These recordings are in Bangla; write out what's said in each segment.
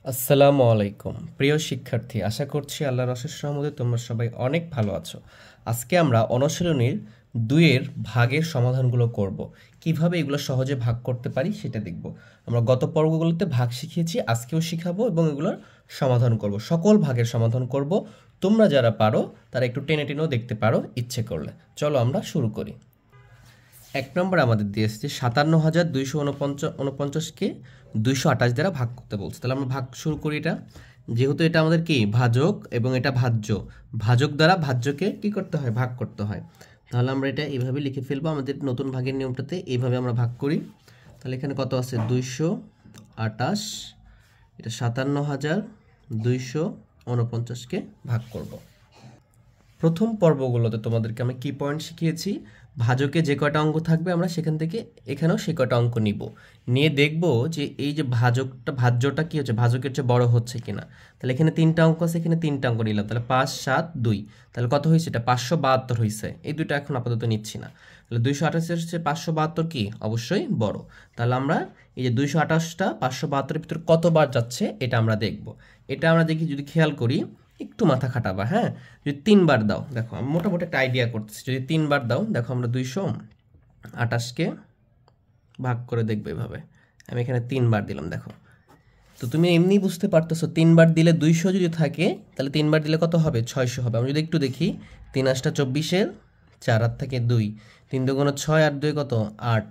আসসালামু আলাইকুম প্রিয় শিক্ষার্থী, আশা করছি আল্লাহর অশেষ রহমতে তোমরা সবাই অনেক ভালো আছো। আজকে আমরা অনুশীলনীর 2-এর ভাগের সমাধানগুলো করব। কিভাবে এগুলো সহজে ভাগ করতে পারি সেটা দেখব। আমরা গত পর্বগুলোতে ভাগ শিখিয়েছি, আজকেও শিখাবো এবং এগুলোর সমাধান করব। সকল ভাগের সমাধান করব। তোমরা যারা পারো তারা একটু টেনে টেনেও দেখতে পারো ইচ্ছে করলে। চলো আমরা শুরু করি। 1 নম্বর আমাদের দিয়ে এসেছে 57,249কে 228 দ্বারা ভাগ করতে বলছে। তাহলে আমরা ভাগ শুরু করি। এটা যেহেতু এটা আমাদের কি ভাজক এবং এটা ভাজ্য, ভাজক দ্বারা ভাজ্যকে কি করতে হয়, ভাগ করতে হয়। তাহলে আমরা এটা এইভাবে লিখে ফেলবো। আমাদের নতুন ভাগের নিয়মটাতে এইভাবে আমরা ভাগ করি। তাহলে এখানে কত আছে, 228, এটা 57,249কে ভাগ করব। প্রথম পর্বগুলোতে তোমাদেরকে আমি কি পয়েন্ট শিখিয়েছি, ভাজকে যে কয়টা অঙ্ক থাকবে আমরা সেখান থেকে এখানেও সে কয়টা অঙ্ক নিব, নিয়ে দেখব যে এই যে ভাজ্যটা কি হচ্ছে, ভাজকের চেয়ে বড় হচ্ছে কিনা। তাহলে এখানে 3টা অঙ্ক আছে, এখানে 3টা অঙ্ক নিলাম। তাহলে 5, 7, 2, তাহলে কত হয়েছে, এটা 572 হয়েছে। এই দুটো এখন আপাতত নিচ্ছি না। তাহলে 228 হচ্ছে 572 কি অবশ্যই বড়। তাহলে আমরা এই যে 228টা 572-এর ভিতরে কতবার যাচ্ছে এটা আমরা দেখব। এটা আমরা দেখি, যদি খেয়াল করি, একটু মাথা খাটাবা। হ্যাঁ, যদি 3বার দাও, দেখো আমি মোটামুটি একটা আইডিয়া করতেছি। যদি 3বার দাও, দেখো আমরা 228কে ভাগ করে দেখবো এভাবে। আমি এখানে 3বার দিলাম, দেখো। তো তুমি এমনি বুঝতে পারতেছো, 3বার দিলে 200 যদি থাকে তাহলে 3বার দিলে কত হবে, 600 হবে। আমি যদি একটু দেখি, 3 8 24, 4 হাত থাকে 2, 3 2 6, 8 2 কত 8,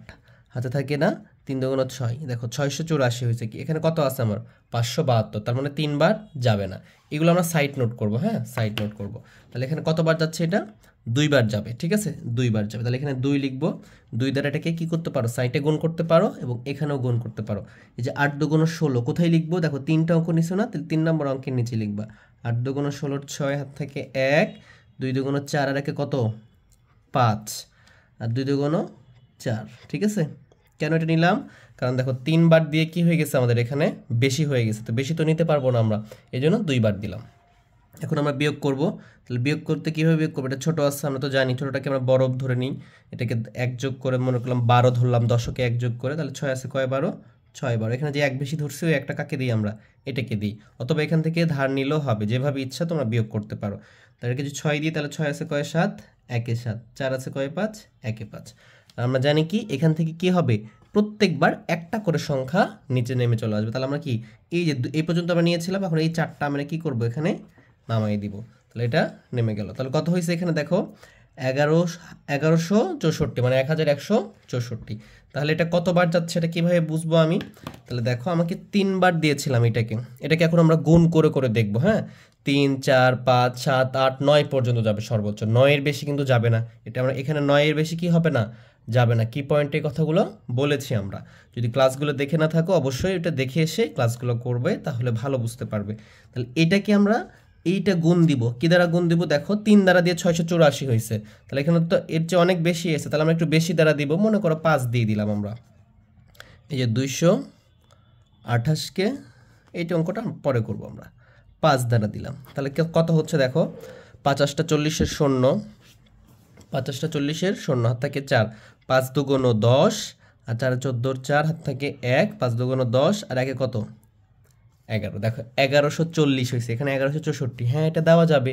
হাতে থাকে না 3 2 6, দেখো 684 হয়েছে। কি এখানে কত আছে আমার, 572, তার মানে 3বার যাবে না। এগুলো আমরা সাইড নোট করব। হ্যাঁ, সাইড নোট করব। তাহলে এখানে কতবার যাচ্ছে, এটা 2বার যাবে। ঠিক আছে, 2বার যাবে। তাহলে এখানে 2 লিখবো। 2 দ্বারা এটাকে কি করতে পারো, সাইডে গুণ করতে পারো এবং এখানেও গুণ করতে পারো। এই যে 8 2 16 কোথায় লিখবো, দেখো 3টা অঙ্ক নিছো না, তাহলে 3 নম্বর অঙ্কের নিচে লিখবা। 8 2 16, 6 হাত থেকে 1, 2 2 4, আর একে কত 5, আর 2 2 4। ঠিক আছে, কেন এটা নিলাম, কারণ দেখো 3বার দিয়ে কি হয়ে গেছে, আমাদের এখানে বেশি হয়ে গেছে। তো বেশি তো নিতে পারবো না আমরা, এই জন্য 2বার দিলাম। এখন আমরা বিয়োগ করব। তাহলে বিয়োগ করতে কীভাবে বিয়োগ করবো, এটা ছোটো আছে আমরা তো জানি, ছোটোটাকে আমরা বড় ধরে নিই। এটাকে 1 যোগ করে মনে করলাম 12 ধরলাম, দশকে 1 যোগ করে, তাহলে 6 আছে কয় 12, 6 12। এখানে যে 1 বেশি ধরছি ওই একটা কাকে দিই আমরা, এটাকে দিই। অথবা এখান থেকে ধার নিলেও হবে, যেভাবে ইচ্ছা তোমরা বিয়োগ করতে পারো। তাহলে কিছু 6 দিই, তাহলে 6 আছে কয় 7, 1 7, 4 আছে কয় 5, 1 5। আর আমরা জানি কি এখান থেকে কি হবে, প্রত্যেকবার একটা করে সংখ্যা নিচে নেমে চলে আসবে। তাহলে আমরা কি এই যে এই পর্যন্ত আমরা নিয়েছিলাম, এখন এই 4টা আমরা কি করব, এখানে নামাই দিব। তাহলে এটা নেমে গেল। তাহলে কত হয়েছে এখানে দেখো, 1164, মানে 1164। তাহলে এটা কতবার যাচ্ছে, এটা কিভাবে বুঝবো আমি, তাহলে দেখো আমাকে 3বার দিয়েছিলাম এটাকে এখন আমরা গুণ করে করে দেখবো। হ্যাঁ, 3 4 5 7 8 9 পর্যন্ত যাবে সর্বোচ্চ, 9-এর বেশি কিন্তু যাবে না। এটা আমরা এখানে 9-এর বেশি কি হবে না, যাবে না। কি পয়েন্টে কথাগুলো বলেছি আমরা, যদি ক্লাসগুলো দেখে না থাকো অবশ্যই এটা দেখে এসে ক্লাসগুলো করবে, তাহলে ভালো বুঝতে পারবে। তাহলে এটাকে আমরা এইটা গুণ দিব, কি দ্বারা গুণ দিব, দেখো 3 দ্বারা দিয়ে 684 হয়েছে। তাহলে এখানে তো এর চেয়ে অনেক বেশি এসেছে, তাহলে আমরা একটু বেশি দ্বারা দিব, মনে করো 5 দিয়ে দিলাম আমরা। এই যে 228কে, এইটা অঙ্কটা পরে করব আমরা, 5 দ্বারা দিলাম। তাহলে কত হচ্ছে দেখো, 5 8 40-এর শূন্য, 5 8 40-এর শূন্য, হাত থাকে 4, 5 2 10, আর 4 14, 4 হাত থাকে 1, 5 2 10, আর একে কত 11। দেখো 1140 হয়েছে, এখানে 1164। হ্যাঁ, এটা দেওয়া যাবে।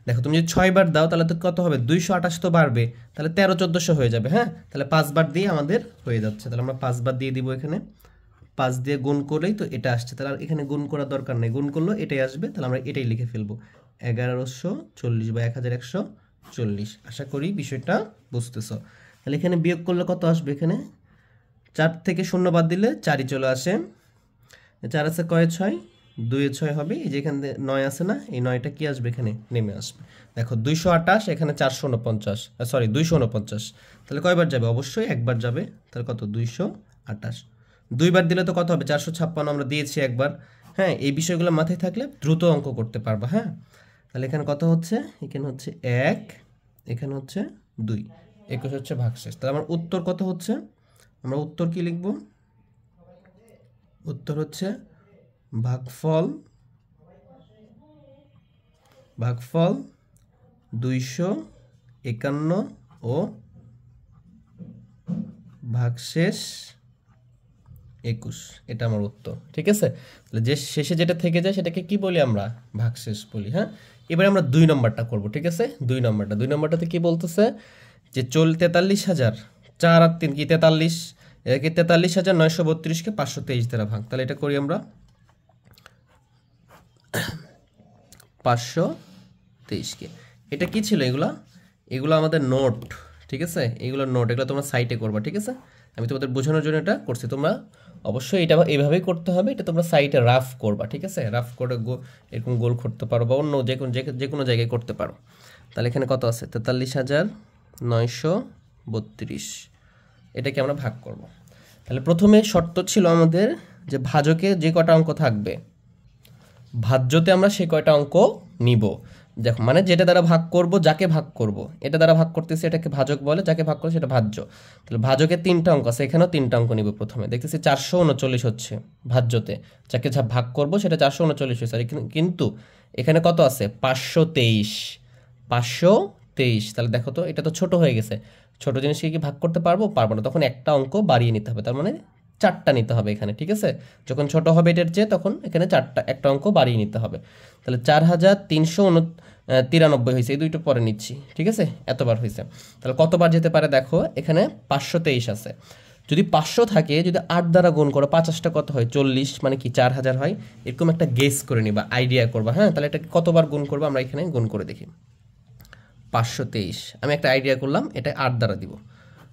দেখো তুমি যদি 6বার দাও তাহলে তো কত হবে, 228 তো বাড়বে, তাহলে 13 1400 হয়ে যাবে। হ্যাঁ, তাহলে 5বার দিয়ে আমাদের হয়ে যাচ্ছে। তাহলে আমরা 5বার দিয়ে দিব এখানে, 5 দিয়ে গুণ করলেই তো এটা আসছে। তাহলে আর এখানে গুণ করার দরকার নেই, গুণ করলেও এটাই আসবে। তাহলে আমরা এটাই লিখে ফেলবো, 1140 বা 1140। আশা করি বিষয়টা বুঝতেছো। তাহলে এখানে বিয়োগ করলে কত আসবে, এখানে 4 থেকে 0 বাদ দিলে 4ই চলে আসে। 4 আছে কয় 6, 2 এ 6 হবে। এই যে এখানে 9 আছে না, এই 9টা কি আসবে, এখানে নেমে আসবে। দেখো 228, এখানে 449, সরি 249। তাহলে কয়বার যাবে, অবশ্যই একবার যাবে। তাহলে কত, 228। 2বার দিলে তো কত হবে, 456 আমরা দিয়েছি একবার। হ্যাঁ, এই বিষয়গুলো মাথায় থাকলে দ্রুত অঙ্ক করতে পারবা। হ্যাঁ, তাহলে এখানে কত হচ্ছে, এখানে হচ্ছে 1, এখানে হচ্ছে 2, 21 হচ্ছে ভাগশেষ। তাহলে আমার উত্তর কত হচ্ছে, আমরা উত্তর কি লিখব, উত্তর হচ্ছে ভাগফল, ভাগফল 251 ও ভাগশেষ 21, এটা আমার উত্তর। ঠিক আছে, তাহলে যে শেষে যেটা থেকে যায় সেটাকে কি বলি আমরা? ভাগশেষ বলি। হ্যাঁ, এবারে আমরা 2 নম্বরটা করব। ঠিক আছে, 2 নম্বরটাতে কি বলতেছে যে 43,000 4 আর 3 কি 43, এটাকে 43,932 কে 523 দ্বারা ভাগ। তাহলে এটা করি আমরা 523 কে। এটা কি ছিল? এগুলো আমাদের নোট। ঠিক আছে, এগুলো নোট, এগুলো তোমরা সাইটে করবা। ঠিক আছে, আমি তোমাদের বোঝানোর জন্য এটা করছি। তোমরা অবশ্যই এটা এইভাবেই করতে হবে, এটা তোমরা সাইটে রাফ করবা। ঠিক আছে, রাফ করে এরকম গোল করতে পারো বা অন্য যে কোনো জায়গায় করতে পারো। তাহলে এখানে কত আছে? 43,932, এটাকে আমরা ভাগ করব। তাহলে প্রথমে শর্ত ছিল আমাদের যে ভাজকে যে কটা অঙ্ক থাকবে, ভাজ্যতে আমরা সে কয়টা অঙ্ক নিব। দেখো, মানে যেটা দ্বারা ভাগ করব, যাকে ভাগ করব, এটা দ্বারা ভাগ করতেছি, এটাকে ভাজক বলে, যাকে ভাগ করবো সেটা ভাজ্য। তাহলে ভাজকে 3টা অঙ্ক আছে, এখানেও 3টা অঙ্ক নিব। প্রথমে দেখতেছি 439 হচ্ছে ভাজ্যতে, যাকে যা ভাগ করব সেটা 439 হয়েছে। আর কিন্তু এখানে কত আছে? 523। তাহলে দেখো তো, এটা তো ছোট হয়ে গেছে। ছোট জিনিসকে কি ভাগ করতে পারবো? পারবো না। তখন একটা অঙ্ক বাড়িয়ে নিতে হবে, তার মানে 4টা নিতে হবে এখানে। ঠিক আছে, যখন ছোট হবে এটার চেয়ে, তখন এখানে একটা অঙ্ক বাড়িয়ে নিতে হবে। তাহলে 4,393 হয়েছে, এই দুইটা পরে নিচ্ছি। ঠিক আছে, এতবার হয়েছে। তাহলে কতবার যেতে পারে দেখো, এখানে 523 আছে। যদি 500 থাকে, যদি 8 দ্বারা গুণ করো, 50টা কত হয়? 40, মানে কি 4000 হয়। এরকম একটা গেস করে নিবা, আইডিয়া করবা। হ্যাঁ, তাহলে এটা কতবার গুণ করবো আমরা এখানে গুণ করে দেখি। 523 আমি একটা আইডিয়া করলাম, এটা 8 দ্বারা দিব,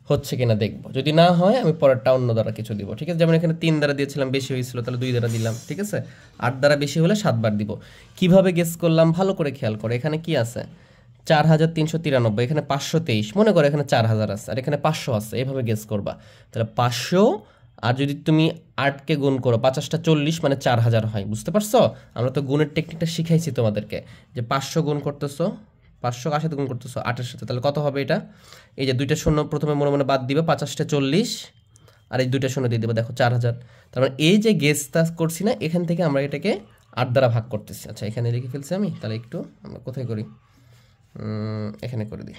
হচ্ছে কিনা দেখবো। যদি না হয় আমি পরেরটা অন্য দ্বারা কিছু দিব। ঠিক আছে, যেমন এখানে 3 দ্বারা দিয়েছিলাম, বেশি হয়েছিল, তাহলে 2 দ্বারা দিলাম। ঠিক আছে, 8 দ্বারা বেশি হলে 7 বার দিব। কিভাবে গেস করলাম ভালো করে খেয়াল করে। এখানে কি আছে? 4,393, এখানে 523, মনে করো এখানে 4,000 আছে আর এখানে 500 আছে, এভাবে গেস করবা। তাহলে 500, আর যদি তুমি 8কে গুণ করো, 50টা 40, মানে 4,000 হয়। বুঝতে পারছো? আমরা তো গুণের টেকনিকটা শিখাইছি তোমাদেরকে, যে 500 গুণ করতেছো, 500 কার সাথে গুণ করতেছো? 8-এর সাথে। তাহলে কত হবে এটা? এই যে 2টা শূন্য প্রথমে মনে মনে বাদ দিবে, 50টা 40, আর এই 2টা শূন্য দিয়ে দেবো, দেখো 4,000। তার মানে এই যে গেসটা করছি না, এখান থেকে আমরা এটাকে 8 দ্বারা ভাগ করতেছি। আচ্ছা, এখানে লিখে ফেলছি আমি, তাহলে একটু আমরা কোথায় করি, এখানে করে দিই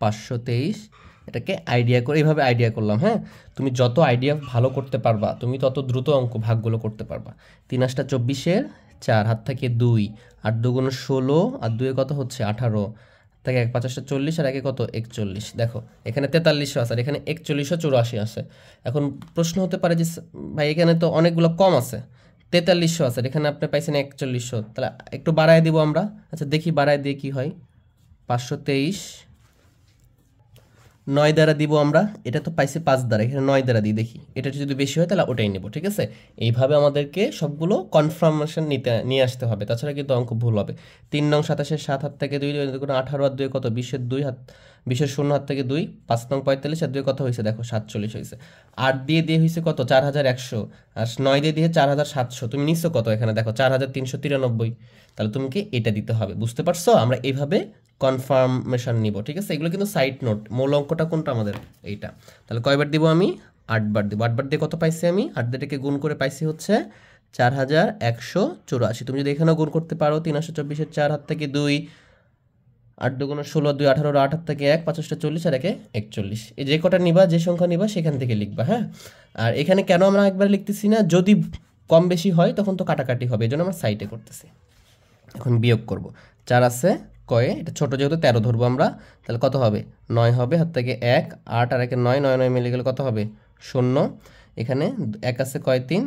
523। এটাকে আইডিয়া করে, এইভাবে আইডিয়া করলাম। হ্যাঁ, তুমি যত আইডিয়া ভালো করতে পারবা, তুমি তত দ্রুত অঙ্ক ভাগগুলো করতে পারবা। 3 24, 4 হাত থেকে 2, 8 2 16, আর 2 কত হচ্ছে? 18, থেকে 1 50 40, আর 1 কত? 41। দেখো এখানে 43 আছে, আর এখানে 41 84 আছে। এখন প্রশ্ন হতে পারে যে ভাই এখানে তো অনেকগুলো কম আছে, 43 আছে, এখানে আপনি পাইছেন 41, তাহলে একটু বাড়ায় দিব আমরা। আচ্ছা, দেখি বাড়ায় দিয়ে কি হয়। 523 9 দ্বারা দিব আমরা, এটা তো পাইছি 5 দ্বারা, এখানে 9 দ্বারা দিই, দেখি এটা যদি বেশি হয় তাহলে ওটাই নেব। ঠিক আছে, এইভাবে আমাদেরকে সবগুলো কনফার্মেশন নিয়ে আসতে হবে, তাছাড়া কিন্তু অঙ্ক ভুল হবে। 3 নং 27, 7 হাত থেকে 2, 18 আর 2 কত? 20, 2 হাত, 20 শূন্য হাত থেকে 2, 5 নং 45, আর 2 কত হয়েছে? দেখো 47 হয়েছে। 8 দিয়ে হয়েছে কত? 4100, আর 9 দিয়ে 4700। তুমি নিচ্ছ কত? এখানে দেখো 4393। তাহলে তুমি কি এটা দিতে হবে। বুঝতে পারছো? আমরা এইভাবে কনফার্মেশন নিব। ঠিক আছে, এগুলো কিন্তু সাইড নোট। মূল অঙ্কটা কোনটা আমাদের? এইটা। তাহলে কয়বার দিব আমি? 8 বার দিব। 8 বার দিয়ে কত পাইছি আমি? 8 দিয়ে গুণ করে পাইছি হচ্ছে 4184। তুমি যদি এখানেও গুণ করতে পারো, 324 4 হাত থেকে 2, 8 2 16, 2 18, 8 হাত থেকে 1, 50টা 40, আর 1 41। এই যে কটা নিবা, যে সংখ্যা নিবা সেখান থেকে লিখবা। হ্যাঁ, আর এখানে কেন আমরা একবার লিখতেছি না? যদি কম বেশি হয় তখন তো কাটাকাটি হবে, এই জন্য আমরা সাইডে করতেছি। এখন বিয়োগ করব। 4 আছে কয়ে, এটা ছোট যেহেতু 13 ধরবো আমরা, তাহলে কত হবে? 9 হবে, হাত থেকে 1, 8 আর 1 9, 9 9 মিলে গেলে কত হবে? 0। এখানে 1 আছে কয়? 3,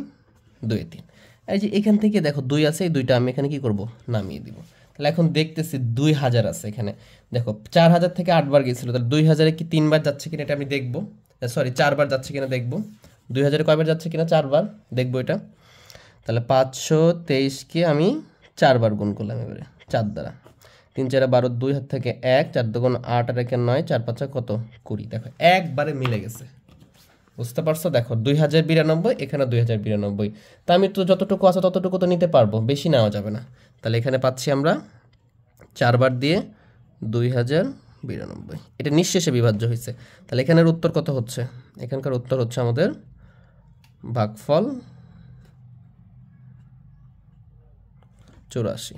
2 3। এই যে এখান থেকে দেখো 2 আছে, এই 2টা আমি এখানে কি করব? নামিয়ে দিব। তাহলে এখন দেখতেছি 2000 আছে এখানে। দেখো 4000 থেকে 8 বার গিয়েছিল, তাহলে 2000-এ কি 3 বার যাচ্ছে কিনা এটা আমি দেখবো। সরি, 4 বার যাচ্ছে কিনা দেখবো। 2000-এ কয়বার যাচ্ছে কিনা? 4 বার, দেখবো এটা। তাহলে 523কে আমি 4 বার গুণ করলাম এবারে 4 দ্বারা। 3 4 12, 2 হাত থেকে 1, 4 2 8, আর 1 9, 4 5 কত? 20। দেখো একবারে মিলে গেছে। বুঝতে পারছো? দেখো 2092, এখানে 2092। তা আমি তো যতটুকু আছে ততটুকু তো নিতে পারবো, বেশি নেওয়া যাবে না। তাহলে এখানে পাচ্ছি আমরা 4 বার দিয়ে 2092। এটা নিঃশেষে বিভাজ্য হয়েছে। তাহলে এখানের উত্তর কত হচ্ছে? এখানকার উত্তর হচ্ছে আমাদের ভাগফল 84।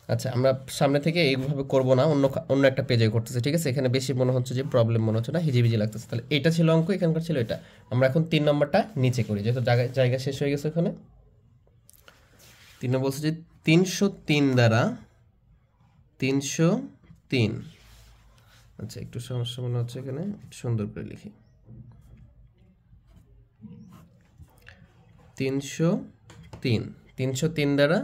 আচ্ছা, আমরা সামনে থেকে এইভাবে করব না, অন্য অন্য একটা পেজে করতেছি, ঠিক আছে? এখানে বেশি মনে হচ্ছে যে প্রবলেম মনে হচ্ছে না, হিজিবিজি লাগতেছে। তাহলে এটা ছিল অঙ্ক, এখানকার ছিল এটা। আমরা এখন 3 নম্বরটা নিচে করি, যেহেতু জায়গা শেষ হয়ে গেছে ওখানে। 3 নম্বর বলছে যে 303 দ্বারা 303, আচ্ছা একটু সমস্যা মনে হচ্ছে এখানে, একটু সুন্দর করে লিখি। 303 দ্বারা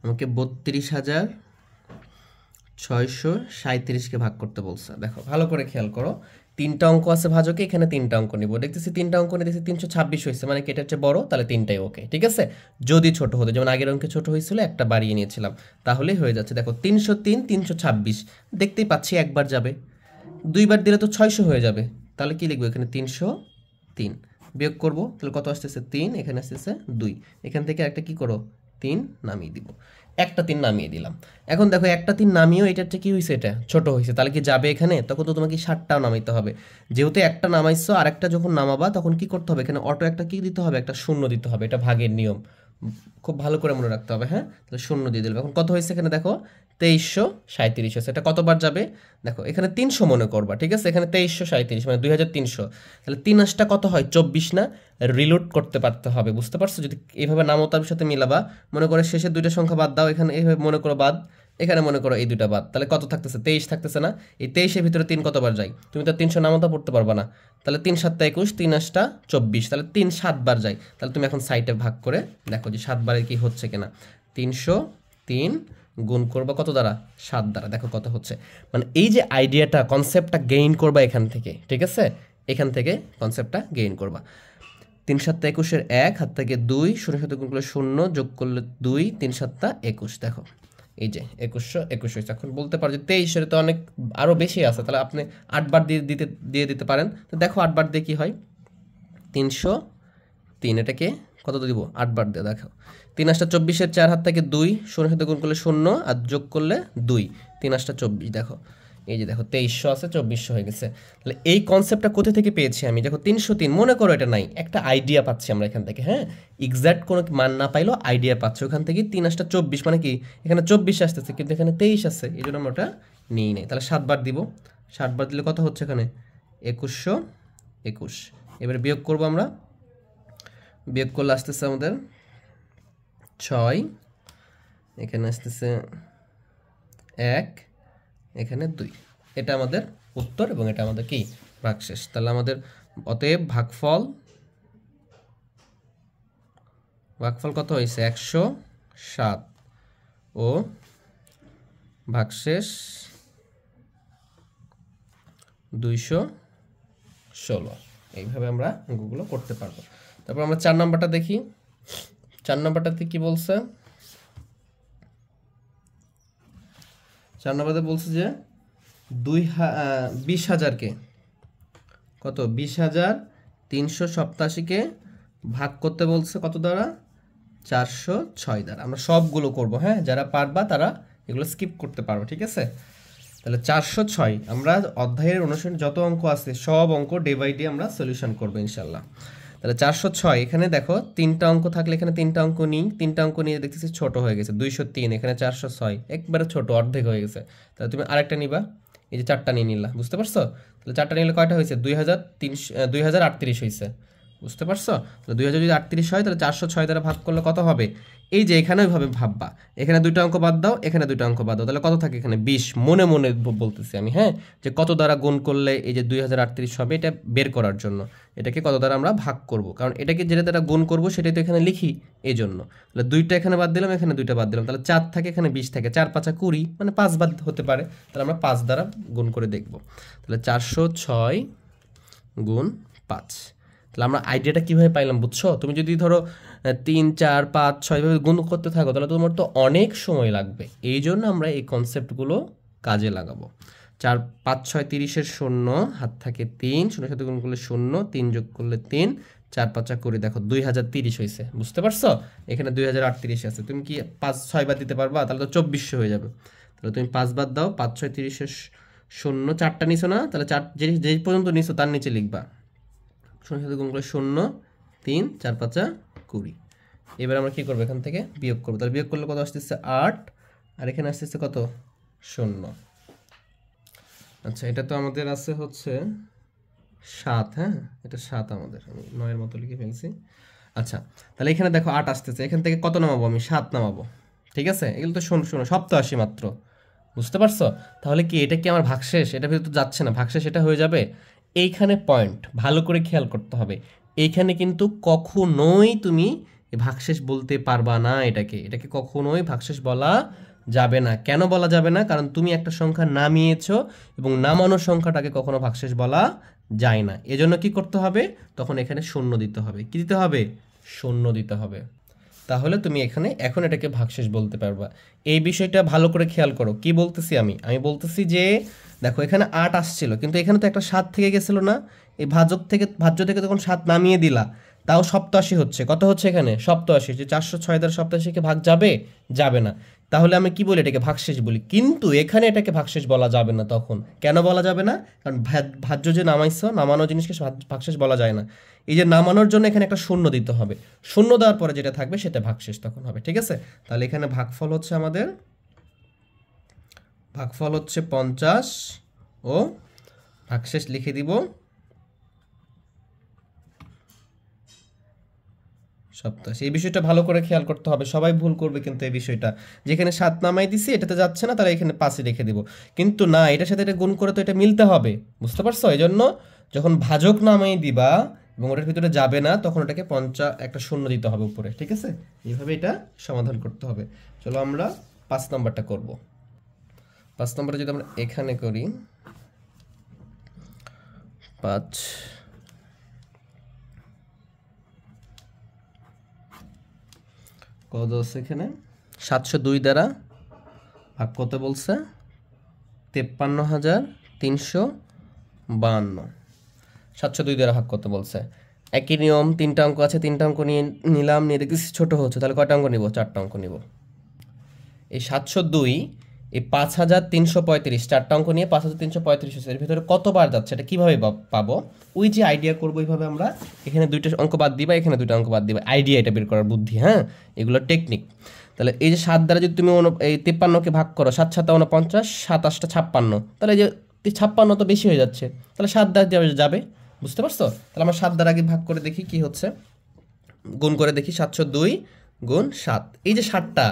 আমাকে 32,637কে ভাগ করতে বলছে। দেখো ভালো করে খেয়াল করো, 3টা অঙ্ক আছে ভাজকে, এখানে 3টা অঙ্ক নিব। দেখতেছি 3টা অঙ্ক নিয়ে দেখছি 326 হয়েছে, মানে কি এটা হচ্ছে বড়, তাহলে 3টাই ওকে, ঠিক আছে? যদি ছোট হতো, যেমন আগের অঙ্কে ছোট হয়েছিল, একটা বাড়িয়ে নিয়েছিলাম, তাহলেই হয়ে যাচ্ছে। দেখো 303 326 দেখতেই পাচ্ছি, একবার যাবে, 2বার দিলে তো 600 হয়ে যাবে। তাহলে কি লিখবো এখানে? 303 বিয়োগ করব, তাহলে কত আসতেছে? 3, এখানে আসতেছে 2, এখান থেকে একটা কি করো? 3 নামিয়ে দিব, একটা 3 নামিয়ে দিলাম। এখন দেখো একটা 3 নামিয়েও এটার কি হয়েছে? এটা ছোট হয়েছে, তাহলে কি যাবে এখানে? তখন তো তোমাকে 60টাও নামাইতে হবে। যেহেতু একটা নামাইছো, আর একটা যখন নামাবা তখন কি করতে হবে? এখানে অটো একটা কি দিতে হবে? একটা শূন্য দিতে হবে, এটা ভাগের নিয়ম, খুব ভালো করে মনে রাখতে হবে। হ্যাঁ, তাহলে শূন্য দিয়ে দিলাম। এখন কত হয়েছে এখানে? দেখো 2337 হয়েছে। এটা কতবার যাবে? দেখো এখানে 300 মনে করবা, ঠিক আছে? এখানে 2337 মানে 2300, তাহলে 3 আসটা কত হয়? 24 না? রিলোড করতে পারতে হবে, বুঝতে পারছো? যদি এইভাবে নামতার সাথে মিলাবা, মনে করো শেষের দুইটা সংখ্যা বাদ দাও, এখানে এইভাবে মনে করো বাদ, এখানে মনে করো এই দুইটা বাদ, তাহলে কত থাকতেছে? 23 থাকতেছে না? এই 23-এর ভিতরে 3 কতবার যায়? তুমি তো 300 নামতা পড়তে পারবা না, তাহলে 3 7 21, 3 8 24, তাহলে 3 7 বার যায়। তাহলে তুমি এখন সাইডে ভাগ করে দেখো যে 7 বারে কি হচ্ছে কিনা। 303 গুণ করবা কত দ্বারা? 7 দ্বারা, দেখো কত হচ্ছে। মানে এই যে আইডিয়াটা, কনসেপ্টটা গেইন করবা এখান থেকে, ঠিক আছে? এখান থেকে কনসেপ্টটা গেইন করবা। 3 7 21-এর 1, হাত থেকে 2, 0 সাথে গুণ করলে 0, যোগ করলে 2, 3 7 21, দেখো এই যে 2121 হয়েছে। এখন বলতে পারো যে 23-এর তো অনেক আরও বেশি আছে, তাহলে আপনি 8 বার দিয়ে দিতে পারেন। তো দেখো 8 বার দিয়ে কি হয়? 303, এটাকে কত দিব? 8 বার দিয়ে। দেখো 3 8 24-এর 4, হাত থেকে 2, 0 সাথে গুণ করলে 0, আর যোগ করলে 2, 3 8 24, দেখো এই যে দেখো 2300 আছে, 2400 হয়ে গেছে। তাহলে এই কনসেপ্টটা কোথা থেকে পেয়েছি আমি? দেখো 303 মনে করো এটা নাই, একটা আইডিয়া পাচ্ছি আমরা এখান থেকে। হ্যাঁ, এক্সাক্ট কোনো মান না পাইলেও আইডিয়া পাচ্ছি ওখান থেকে। 3 8 24 মানে কি? এখানে 24 আসতেছে, কিন্তু এখানে 23 আছে, এই জন্য আমরা ওটা নিই নাই। তাহলে 7 বার দিব, 7 বার দিলে কত হচ্ছে এখানে? 2121। এবারে বিয়োগ করবো আমরা, বিয়োগ করলে আসতেছে আমাদের 6, এখানে আসতেছে 1, এখানে 2। এটা আমাদের উত্তর, এবং এটা আমাদের কি? ভাগশেষ। তাহলে আমাদের অতএব ভাগফল কত হয়েছে? 107 ও ভাগশেষ 216। এইভাবে আমরা অঙ্কগুলো করতে পারবো। তারপর আমরা 4 নম্বরটা দেখি। 4 নম্বরটাতে কি বলছে? 4 নম্বরতে বলছে যে 20,000-কে কত? 20,387-কে ভাগ করতে বলছে কত দ্বারা? 406 দ্বারা। আমরা সবগুলো করব, হ্যাঁ? যারা পারবা তারা এগুলো স্কিপ করতে পারো, ঠিক আছে? তাহলে 406, আমরা অধ্যায়ের অনুসারে যত অঙ্ক আছে সব অঙ্ক ডে বাই ডে আমরা সলিউশন করবো ইনশাল্লাহ। তাহলে 406, এখানে দেখো 3টা অঙ্ক থাকলে এখানে 3টা অঙ্ক নিই, 3টা অঙ্ক নিয়ে দেখতেছি ছোট হয়ে গেছে, 203, এখানে 406 একবারে ছোট, অর্ধেক হয়ে গেছে। তাহলে তুমি আরেকটা নিবা, এই যে 4টা নিয়ে নিলা, বুঝতে পারছো? তাহলে 4টা নিলে কয়টা হয়েছে? 2038 হয়েছে, বুঝতে পারছো? তাহলে 2038 হয়, তাহলে 406 দ্বারা ভাগ করলে কত হবে? এই যে এখানে ওইভাবে ভাববা, এখানে 2টা অঙ্ক বাদ দাও, এখানে 2টা অঙ্ক বাদ দাও, তাহলে কত থাকে এখানে? 20। মনে মনে বলতেছি আমি, হ্যাঁ, যে কত দ্বারা গুণ করলে এই যে 2038 হবে, এটা বের করার জন্য এটাকে কত দ্বারা আমরা ভাগ করব, কারণ এটাকে যেটা দ্বারা গুণ করব সেটাই তো এখানে লিখি, এই জন্য। তাহলে 2টা এখানে বাদ দিলাম, এখানে 2টা বাদ দিলাম, তাহলে 4 থাকে, এখানে 20 থাকে, 4 5 20, মানে 5 বাদ হতে পারে, তাহলে আমরা 5 দ্বারা গুণ করে দেখব। তাহলে 406 গুণ 5। তাহলে আমরা আইডিয়াটা কীভাবে পাইলাম, বুঝছো? তুমি যদি ধরো 3 4 5 6 ভাবে গুণ করতে থাকো, তাহলে তোমার তো অনেক সময় লাগবে। এই জন্য আমরা এই কনসেপ্টগুলো কাজে লাগাবো। 4 5 6 30-এর 0, হাত থাকে 3, 0 সাথে গুণ করলে 0, 3 যোগ করলে 3, 4 5 করে দেখো 2030 হয়েছে, বুঝতে পারছো? এখানে 2038 আছে, তুমি কি 5 6 বাদ দিতে পারবা? তাহলে তো 2400 হয়ে যাবে। তাহলে তুমি 5 বাদ দাও, 5 6 30-এর 0, 4টা নিছো না? তাহলে 4 যে পর্যন্ত নিছো তার নিচে লিখবা, 0 সাথে গুণ করলে 0, 3 4 5 20। এবার আমরা কি করবো? এখান থেকে বিয়োগ করবো। তাহলে বিয়োগ করলে কত আসতেছে? 8, আর এখানে আসতেছে কত 0। আচ্ছা এটা তো আমাদের আছে হচ্ছে 7, হ্যাঁ এটা 7 আমাদের, আমি 9-এর মতো লিখে ফেলছি। আচ্ছা তাহলে এখানে দেখো 8 আসতেছে, এখান থেকে কত নামাবো আমি 7 নামাবো, ঠিক আছে এগুলো তো 0 87 মাত্র, বুঝতে পারছো? তাহলে কি এটা কি আমার ভাগশেষ? এটা ভিতরে তো যাচ্ছে না, ভাগশেষ এটা হয়ে যাবে। এইখানে পয়েন্ট ভালো করে খেয়াল করতে হবে, এইখানে কিন্তু কখনোই তুমি ভাগশেষ বলতে পারবা না, এটাকে কখনোই ভাগশেষ বলা যাবে না। কেন বলা যাবে না? কারণ তুমি একটা সংখ্যা নামিয়েছো এবং নামানোর সংখ্যাটাকে কখনো ভাগশেষ বলা যায় না। এজন্য কি করতে হবে? তখন এখানে 0 দিতে হবে। কি দিতে হবে? 0 দিতে হবে। তাহলে তুমি এখানে এখন এটাকে ভাগশেষ বলতে পারবা। এই বিষয়টা ভালো করে খেয়াল করো। কি বলতেছি আমি বলতেছি যে দেখো এখানে 8 আসছিল, কিন্তু এখানে তো একটা 7 থেকে গেছিল না? এই ভাজ্য থেকে তখন 7 নামিয়ে দিলা, তাও 87 হচ্ছে। কত হচ্ছে এখানে? 87। যে 406 দ্বারা 87কে ভাগ যাবে? যাবে না। তাহলে আমি কি বলি? এটাকে ভাগশেষ বলি। কিন্তু এখানে এটাকে ভাগশেষ বলা যাবে না। তখন কেন বলা যাবে না? কারণ ভাজ্য যে নামাইছো, নামানো জিনিসকে ভাগশেষ বলা যায় না। এই যে নামানোর জন্য এখানে একটা 0 দিতে হবে। 0 দেওয়ার পরে যেটা থাকবে সেটা ভাগশেষ তখন হবে, ঠিক আছে? তাহলে এখানে ভাগফল হচ্ছে আমাদের 50 ও ভাগশেষ লিখে দিব 87। এই বিষয়টা ভালো করে খেয়াল করতে হবে, সবাই ভুল করবে কিন্তু এই বিষয়টা। যেখানে 7 নামাই দিছি এটাতে যাচ্ছে না, তাহলে এখানে 5 রেখে দিব। কিন্তু না, এটার সাথে এটা গুণ করে তো এটা মিলতে হবে, বুঝতে পারছো? এই জন্য যখন ভাজক নামাই দিবা এবং ওটার ভিতরে যাবে না, তখন ওটাকে 50 একটা 0 দিতে হবে উপরে, ঠিক আছে? এইভাবে এটা সমাধান করতে হবে। চলো আমরা 5 নাম্বারটা করব। 5 নাম্বারে যদি আমরা এখানে করি 5, কত আছে এখানে? 702 দ্বারা ভাগ কত বলছে? 53,352। 702 দ্বারা ভাগ কত বলছে? একই নিয়ম, 3টা অঙ্ক আছে, 3টা অঙ্ক নিয়ে নিলাম, নিয়ে দেখতেছি ছোটো হচ্ছে, তাহলে কয়টা অঙ্ক নিব? 4টা অঙ্ক নিব। এই 702 এই 5335, 4টা অঙ্ক নিয়ে 5335 হচ্ছে। এর ভিতরে কতবার যাচ্ছে এটা কিভাবে পাবো? ওই যে আইডিয়া করবো, এইভাবে আমরা এখানে 2টা অঙ্ক বাদ দিবা, এখানে 2টা অঙ্ক বাদ দিবা। আইডিয়া এটা বের করার বুদ্ধি, হ্যাঁ এগুলো টেকনিক। তাহলে এই যে 7 দ্বারা যদি তুমি এই 53কে ভাগ করো, 7 7 49, 7 8 56, তাহলে এই যে 56 তো বেশি হয়ে যাচ্ছে, তাহলে 7 দ্বারা যাবে, বুঝতে পারছো? তাহলে আমরা 7 দ্বারা আগে ভাগ করে দেখি কি হচ্ছে, গুণ করে দেখি। 702 গুণ 7, এই যে 7টা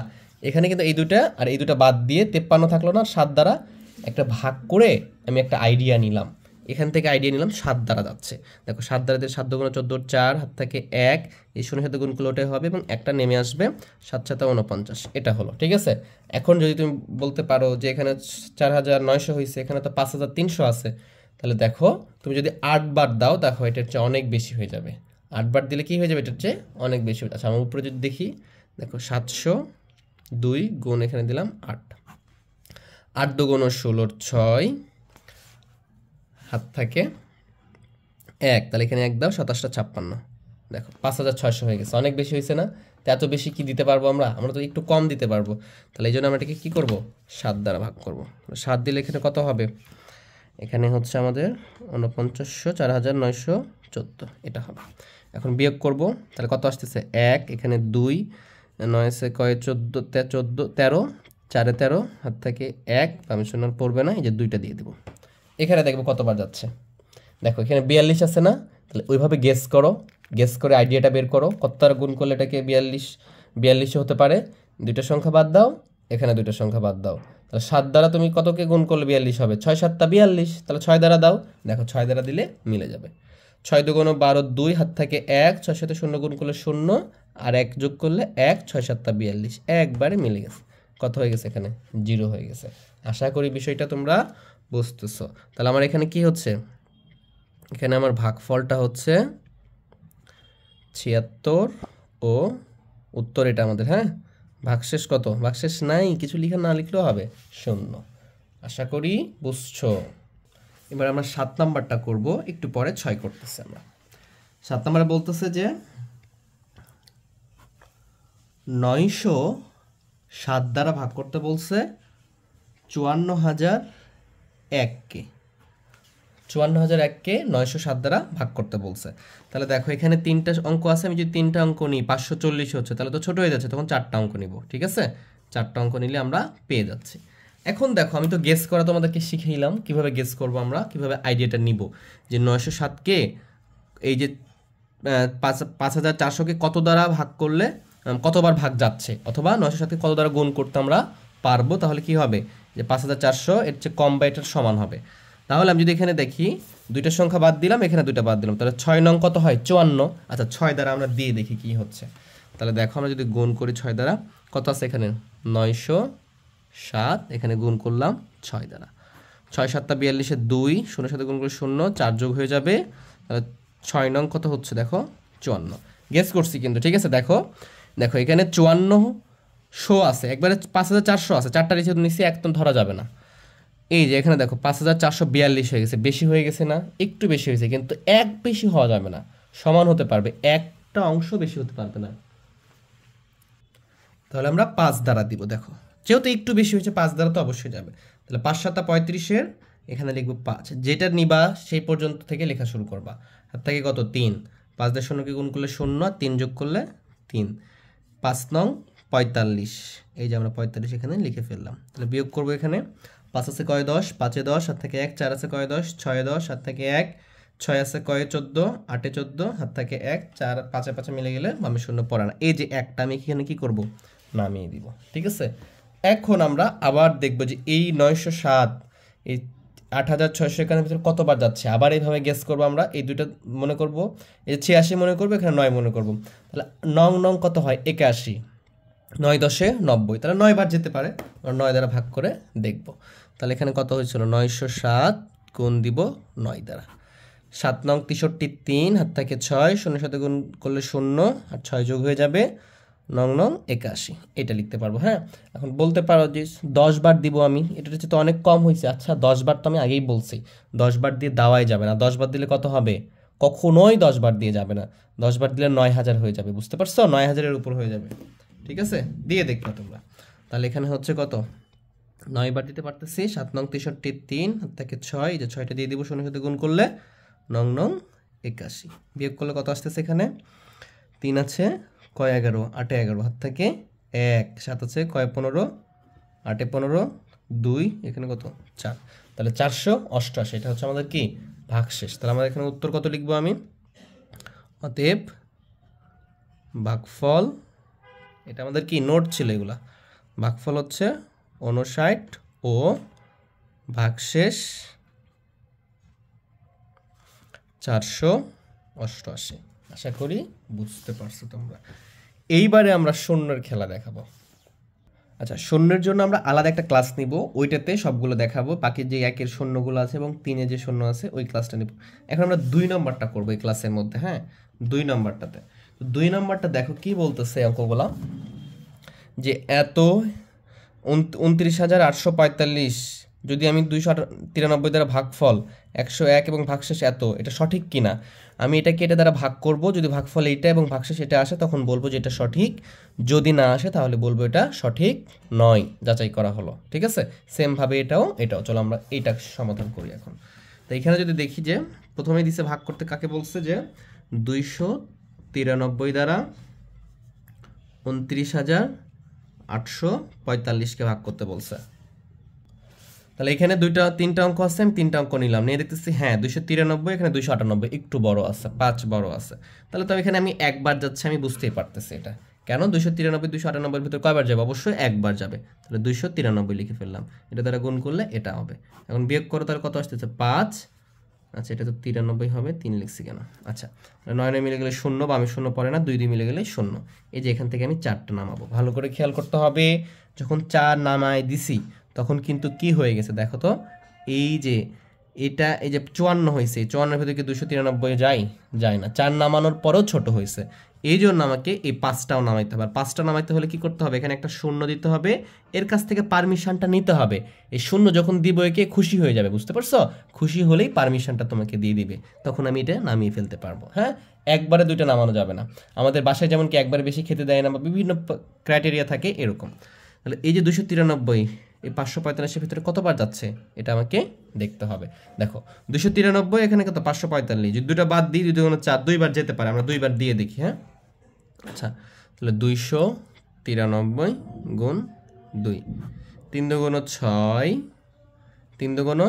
এখানে কিন্তু এই দুটা আর এই দুটা বাদ দিয়ে 53 থাকলো না, 7 দ্বারা একটা ভাগ করে আমি একটা আইডিয়া নিলাম, এখান থেকে আইডিয়া নিলাম 7 দ্বারা যাচ্ছে। দেখো 7 দ্বারা 7 দুগুণ 14, 4 হাত থেকে 1, এই 0 সাথে গুণ করলে ওটাই হবে এবং একটা নেমে আসবে, 7 7 49, এটা হলো, ঠিক আছে? এখন যদি তুমি বলতে পারো যে এখানে 4900 হয়েছে, এখানে তো 5300 আছে, তাহলে দেখো তুমি যদি 8 বার দাও, দেখো এটার চেয়ে অনেক বেশি হয়ে যাবে। 8 বার দিলে কি হয়ে যাবে? এটার চেয়ে অনেক বেশি হয়ে যাচ্ছে। আমার উপরে যদি দেখি, দেখো 702 গুণ এখানে দিলাম 8, 8 দুগুণ 16, 6 হাত থাকে 1, তাহলে এখানে 1 দাও, 27 56, দেখো 5600 হয়ে গেছে। অনেক বেশি হয়েছে না? তো এত বেশি কি দিতে পারবো আমরা? আমরা তো একটু কম দিতে পারবো। তাহলে এই জন্য আমরা এটাকে কী করবো? 7 দ্বারা ভাগ করবো। 7 দিলে এখানে কত হবে? এখানে হচ্ছে আমাদের 4900, 4914, এটা হবে। এখন বিয়োগ করব, তাহলে কত আসতেছে? 1, এখানে 2, 9 সে কয় 14, 13, 4 13, হাত থেকে 1, পারমিশনাল পড়বে না, এই যে 2টা দিয়ে দেবো। এখানে দেখবো কতবার যাচ্ছে। দেখো এখানে 42 আছে না? তাহলে ওইভাবে গেস করো, গেস করে আইডিয়াটা বের করো, কত দ্বারা গুণ করলে এটাকে 42 হতে পারে। 2টা সংখ্যা বাদ দাও, এখানে 2টা সংখ্যা বাদ দাও, তাহলে 7 দ্বারা তুমি কতকে গুণ করলে 42 হবে? 6 7 42, তাহলে 6 দ্বারা দাও, দেখো 6 দ্বারা দিলে মিলে যাবে। 6 দুগুণ 12, 2 হাত থেকে 1, 6 সাথে 0 গুণ করলে 0, আর 1 যোগ করলে 1, 6 7 42, একবারে মিলে গেছে। কত হয়ে গেছে? এখানে 0 হয়ে গেছে। আশা করি বিষয়টা তোমরা বুঝতেছো। তাহলে আমার এখানে কি হচ্ছে? এখানে আমার ভাগফলটা হচ্ছে 76 ও উত্তর এটা আমাদের, হ্যাঁ। ভাগশেষ কত? ভাগশেষ নাই, কিছু লিখে না লিখলেও হবে, 0। আশা করি বুঝছো। এবার আমরা 7 নাম্বারটা করব, একটু পরে 6 করতেছি আমরা। 7 নাম্বারে বলতেছে যে 907 দ্বারা ভাগ করতে বলছে 54,001কে। 54,001কে 907 দ্বারা ভাগ করতে বলছে। তাহলে দেখো এখানে 3টা অঙ্ক আছে, আমি যদি 3টা অঙ্ক নিই 540 হচ্ছে, তাহলে তো ছোট হয়ে যাচ্ছে, তখন 4টা অঙ্ক নিব, ঠিক আছে? 4টা অঙ্ক নিলে আমরা পেয়ে যাচ্ছি। এখন দেখো আমি তো গেস করা তোমাদেরকে শিখাইলাম কিভাবে গেস করব আমরা, কিভাবে আইডিয়াটা নিব যে 907কে এই যে 5400কে কত দ্বারা ভাগ করলে কতবার ভাগ যাচ্ছে, অথবা 907কে কত দ্বারা গুণ করতে আমরা পারবো, তাহলে কি হবে যে 5400 এর চেয়ে কম বা এটার সমান হবে। তাহলে আমি যদি এখানে দেখি দুইটা সংখ্যা বাদ দিলাম, এখানে দুইটা বাদ দিলাম, তাহলে 6 নং কত হয় 54। আচ্ছা 6 দ্বারা আমরা দিয়ে দেখি কি হচ্ছে। তাহলে দেখো আমরা যদি গুণ করি 6 দ্বারা, কত আছে এখানে 907, এখানে গুণ করলাম 6 দ্বারা, 6 7 42 2, 0 সাথে গুণ করে 0, 4 যোগ হয়ে যাবে, তাহলে 6 নং কত হচ্ছে দেখো 54। গেস করছি কিন্তু, ঠিক আছে। দেখো দেখো এখানে 5400 আছে, একবারে 5400 আছে, 4টা নিচে নিচে একদম ধরা যাবে না। এই যে এখানে দেখো 5442 হয়ে গেছে, বেশি হয়ে গেছে না, একটু বেশি হয়েছে, কিন্তু এক বেশি হওয়া যাবে না, সমান হতে পারবে, একটা অংশ বেশি হতে পারবে না। তাহলে আমরা 5 দ্বারা দিব, দেখো যেহেতু একটু বেশি হয়েছে 5 দ্বারা তো অবশ্যই যাবে। তাহলে 5 7 35-এর এখানে লিখবো 5, যেটা নিবা সেই পর্যন্ত থেকে লেখা শুরু করবা। হাত থেকে কত 3, 5 দিয়ে 0কে গুণ করলে 0, 3 যোগ করলে 3, 5 নং 45, এই যে আমরা 45 এখানে লিখে ফেললাম। তাহলে বিয়োগ করবো, এখানে 5 আছে কয় 10, 5-এ 10, হাত থেকে 1, 4 আছে কয় 10, 6-এ 10, হাত থেকে 1, 6 আছে কয়ে 14, 8-এ 14, হাত থেকে 1, 4 5-এ 5 মিলে গেলে আমি 0 পড়ে না, এই যে একটা আমি এখানে কি করব নামিয়ে দিব, ঠিক আছে। এখন আমরা আবার দেখব যে এই 907 এই 8600 এখানে ভিতরে কতবার যাচ্ছে, আবার এইভাবে গেস করব আমরা। এই দুইটা মনে করব, এই 86 মনে করব, এখানে 9 মনে করব। তাহলে নং নং কত হয় 81, 9 10-এ 90, তাহলে 9 বার যেতে পারে, 9 দ্বারা ভাগ করে দেখব। তাহলে এখানে কত হয়েছিল 907 গুণ দিব 9 দ্বারা, 7 নং 63 3, হাত থেকে 6, 0 সাথে গুণ করলে 0, আর 6 যোগ হয়ে যাবে 9 নং 81, এটা লিখতে পারবো। হ্যাঁ, এখন বলতে পারো যে 10 বার দিব আমি, এটা হচ্ছে তো অনেক কম হয়েছে। আচ্ছা 10 বার তো আমি আগেই বলছি 10 বার দিয়ে দেওয়াই যাবে না, 10 বার দিলে কত হবে, কখনোই 10 বার দিয়ে যাবে না, 10 বার দিলে 9000 হয়ে যাবে, বুঝতে পারছো, 9000-এর উপর হয়ে যাবে, ঠিক আছে। দিয়ে দেখবা তোমরা। তাহলে এখানে হচ্ছে কত 9 বার দিতে পারতেছি, 7 নং 63 3, হাত থেকে 6, এই যে 6টা দিয়ে দিব, 0 সাথে গুণ করলে 9 নং 81, বিয়োগ করলে কত আসতেছে, এখানে 3 আছে কয় 11, 8-এ 11, হাত থেকে 1, 7 আছে কয় 15, 8-এ 15, 2, এখানে কত 4, তাহলে 488, এটা হচ্ছে আমাদের কি ভাগশেষ। তাহলে আমাদের এখানে উত্তর কত লিখবো আমি, অতএব ভাগফল, এটা আমাদের কি নোট ছিল এগুলা, ভাগফল হচ্ছে 59 ও ভাগশেষ 488। আশা করি বুঝতে পারছো তোমরা। এইবারে আমরা শূন্যের খেলা দেখাবো। আচ্ছা শূন্যের জন্য আমরা আলাদা একটা ক্লাস নিব, ওইটাতে সবগুলো দেখাবো, বাকি যে 1-এর শূন্যগুলো আছে এবং 3-এ যে শূন্য আছে ওই ক্লাসটা নিব। এখন আমরা 2 নম্বরটা করবো এই ক্লাসের মধ্যে। হ্যাঁ 2 নম্বরটাতে, 2 নম্বরটা দেখো কি বলতেছে অঙ্কগুলা, যে এত 29,845 যদি আমি 293 দ্বারা ভাগফল 101 এবং ভাগশেষ এত, এটা সঠিক কিনা, আমি এটাকে এটা দ্বারা ভাগ করব, যদি ভাগফল এইটা এবং ভাগশেষ এটা আসে তখন বলবো যে এটা সঠিক, যদি না আসে তাহলে বলবো এটা সঠিক নয়, যাচাই করা হলো, ঠিক আছে। সেমভাবে এটাও চলো আমরা এইটা সমাধান করি এখন। তো এখানে যদি দেখি যে প্রথমেই দিছে ভাগ করতে, কাকে বলছে যে 293 দ্বারা 29,845-কে ভাগ করতে বলছে। তাহলে এখানে 3টা অঙ্ক আছে, আমি 3টা অঙ্ক নিলাম, নিয়ে দেখতেছি হ্যাঁ 293, এখানে 298, একটু বড় আছে, 5 বড় আছে, তাহলে তো এখানে আমি একবার যাচ্ছে, আমি বুঝতেই পারতেছি এটা কেন 293 298-এর ভিতরে কয়বার যাবে, অবশ্যই একবার যাবে, তাহলে 293 লিখে ফেললাম, এটা দ্বারা গুণ করলে এটা হবে। এখন বিয়োগ করো, তাহলে কত আসতেছে 5, আচ্ছা এটা তো 93 হবে, 3 লিখছি কেন, আচ্ছা 9 মিলে গেলে 0, বা আমি 0 পড়ে না, 2 মিলে গেলে 0, এই যে এখান থেকে আমি 4টা নামাবো, ভালো করে খেয়াল করতে হবে, যখন 4 নামায় দিছি তখন কিন্তু কি হয়ে গেছে দেখো তো, এই যে এটা এই যে 54 হয়েছে, 54-এর ভিতরে কি 293 যায় না, 4 নামানোর পরেও ছোট হয়েছে, এই জন্য আমাকে এই 5টাও নামাইতে হবে। আর 5টা নামাইতে হলে কি করতে হবে, এখানে একটা শূন্য দিতে হবে, এর কাছ থেকে পারমিশনটা নিতে হবে, এই শূন্য যখন দিব একে খুশি হয়ে যাবে, বুঝতে পারছো, খুশি হলেই পারমিশনটা তোমাকে দিয়ে দিবে, তখন আমি এটা নামিয়ে ফেলতে পারবো। হ্যাঁ একবারে 2টা নামানো যাবে না, আমাদের বাসায় যেমন কি একবারে বেশি খেতে দেয় না, বা বিভিন্ন ক্রাইটেরিয়া থাকে এরকম। তাহলে এই যে 293 এই 545-এর ভিতরে কতবার যাচ্ছে এটা আমাকে দেখতে হবে। দেখো 293 এখানে কত 545, যদি 2টা বাদ দিই 2 × 4 2বার যেতে পারে, আমরা 2বার দিয়ে দেখি। হ্যাঁ আচ্ছা তাহলে 293 গুণ 2 3 দুগুণ 6 3 দুগুণ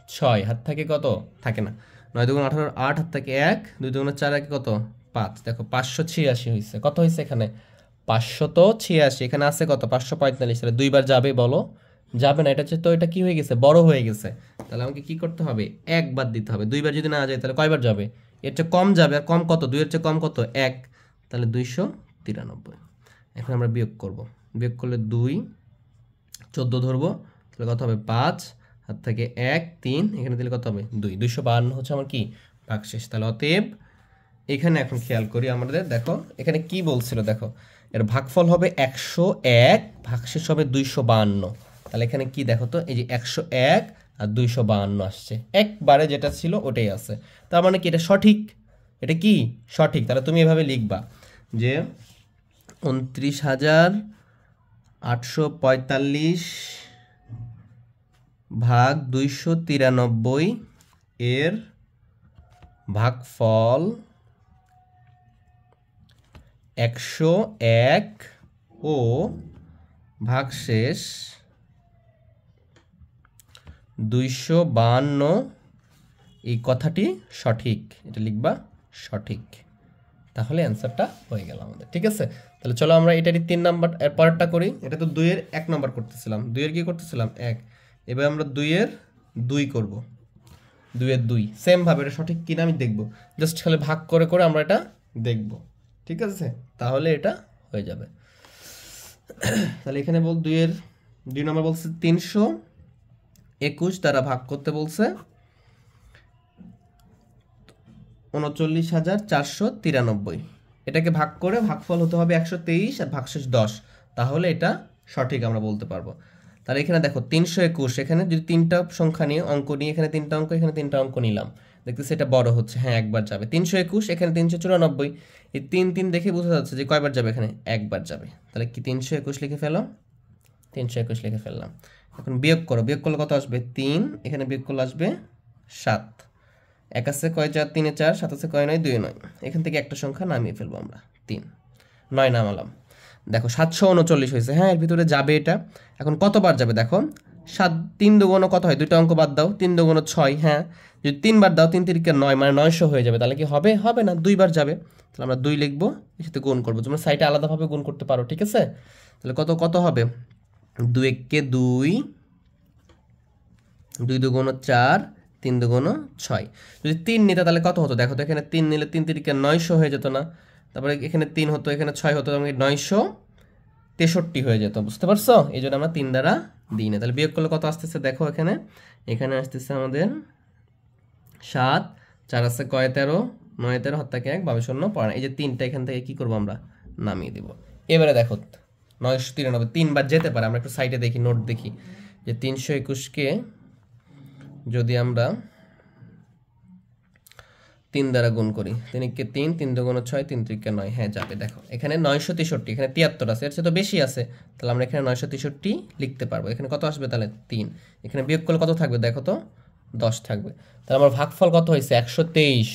6 হাত থাকে কত থাকে না 9 দুগুণ 18 8 হাত থাকে 1 2 দুগুণ 4 একে কত 5 দেখো 586 হইছে কত হইছে এখানে 586 এখানে আছে কত 545 তাহলে দুইবার যাবে বলো যাবে না এটা হচ্ছে তো এটা কি হয়ে গেছে বড় হয়ে গেছে তাহলে আমাকে কি করতে হবে একবার দিতে হবে দুইবার যদি না যায় তাহলে কয়বার যাবে এর চেয়ে কম যাবে আর কম কত 2 এর চেয়ে কম কত 1 তাহলে 293 এখন আমরা বিয়োগ করব বিয়োগ করলে 2 14 ধরবো তাহলে কত হবে 5 হাত থেকে 1 3 এখানে দিলে কত হবে 2 252 হচ্ছে আমার কি ভাগশেষ তাহলে অতএব এখানে এখন খেয়াল করি আমাদের দেখো এখানে কি বলছিল দেখো এর ভাগফল হবে 101 ভাগশেষ হবে 252 তাহলে এখানে কি দেখো তো এই যে 101 আর 252 আসছে একবারে যেটা ছিল ওটাই আছে তার মানে কি এটা সঠিক এটা কি সঠিক তাহলে তুমি এভাবে লিখবা যে 29845 ভাগ 293 এর ভাগফল 101 ও ভাগশেষ 252 এই কথাটি সঠিক এটা লিখবা সঠিক তাহলে অ্যান্সারটা হয়ে গেল আমাদের ঠিক আছে তাহলে চলো আমরা এটারই 3 নাম্বার এর পরেরটা করি এটা তো 2 এর 1 নাম্বার করতেছিলাম 2 এর কি করতেছিলাম 1 এবার আমরা 2 এর 2 করব 2 এর 2 সেম ভাবে এটা সঠিক কিনা আমি দেখব জাস্ট খালি ভাগ করে করে আমরা এটা দেখব ঠিক আছে তাহলে এটা হয়ে যাবে তাহলে এখানে বল 2 এর 2 নাম্বার বলছে 321 দ্বারা ভাগ করতে বলছে 39493 এটাকে ভাগ করে ভাগফল হতে হবে 123 আর ভাগশেষ 10 তাহলে এটা সঠিক আমরা বলতে পারবো তাহলে এখানে দেখো 321 এখানে যদি তিনটা সংখ্যা নিয়ে অঙ্ক নিয়ে এখানে তিনটা অঙ্ক এখানে তিনটা অঙ্ক নিলাম দেখতেছি এটা বড় হচ্ছে হ্যাঁ একবার যাবে 321 এখানে 394 এই 3 3 দেখে বোঝা যাচ্ছে যে কয়বার যাবে এখানে একবার যাবে তাহলে কি 321 লিখে ফেলাম 321 লিখে ফেললাম এখন বিয়োগ করো বিয়োগ করলে কত আসবে 3 এখানে বিয়োগ করলে আসবে 7 1 আছে কয় 4 3 এ 4 7 আছে কয় 9 2 9 এখান থেকে একটা সংখ্যা নামিয়ে ফেলবো আমরা 3 9 নামালাম দেখো 739 হয়েছে হ্যাঁ এর ভিতরে যাবে এটা এখন কতবার যাবে দেখো 7 3 দুগুণ কত হয় দুইটা অঙ্ক বাদ দাও 3 দুগুণ 6 হ্যাঁ যদি 3 বার দাও 3 তিরিকে 9 মানে 900 হয়ে যাবে তাহলে কি হবে হবে না দুইবার যাবে তাহলে আমরা 2 লিখবো এর সাথে গুণ করব তোমরা সাইডে আলাদাভাবে গুণ করতে পারো ঠিক আছে তাহলে কত কত হবে 2 1 কে 2 2 দুগুণ 4 3 দুগুণ 6 যদি 3 নিতে তাহলে কত হতো দেখো তো এখানে 3 নিলে 3 তিরিকে 900 হয়ে যেত না তারপরে এখানে 3 হতো এখানে 6 হতো মানে 963 হয়ে যেত বুঝতে পারছো এই জন্য আমরা 3 দ্বারা দিই না তাহলে বিয়োগ করলে কত আসতেছে দেখো এখানে এখানে আসতেছে আমাদের 7 4 আছে কয় 13 9 13 হাত থেকে 1 22 শূন্য পড়া এই যে 3টা এখান থেকে কি করব আমরা নামিয়ে দেব এবারে দেখো 993 3 বার যেতে পারে আমরা একটু সাইডে দেখি নোট দেখি যে 321 কে যদি আমরা 3 দ্বারা গুণ করি 3 কে 3 3 দুগুণ 6 3 ত্রিকে 9 হ্যাঁ যাবে দেখো এখানে 963 এখানে 73 আছে এর চেয়ে তো বেশি আছে তাহলে আমরা এখানে 963 লিখতে পারবো এখানে কত আসবে তাহলে 3 এখানে বিয়োগ করলে কত থাকবে দেখো তো 10 থাকবে তাহলে আমার ভাগফল কত হয়েছে 123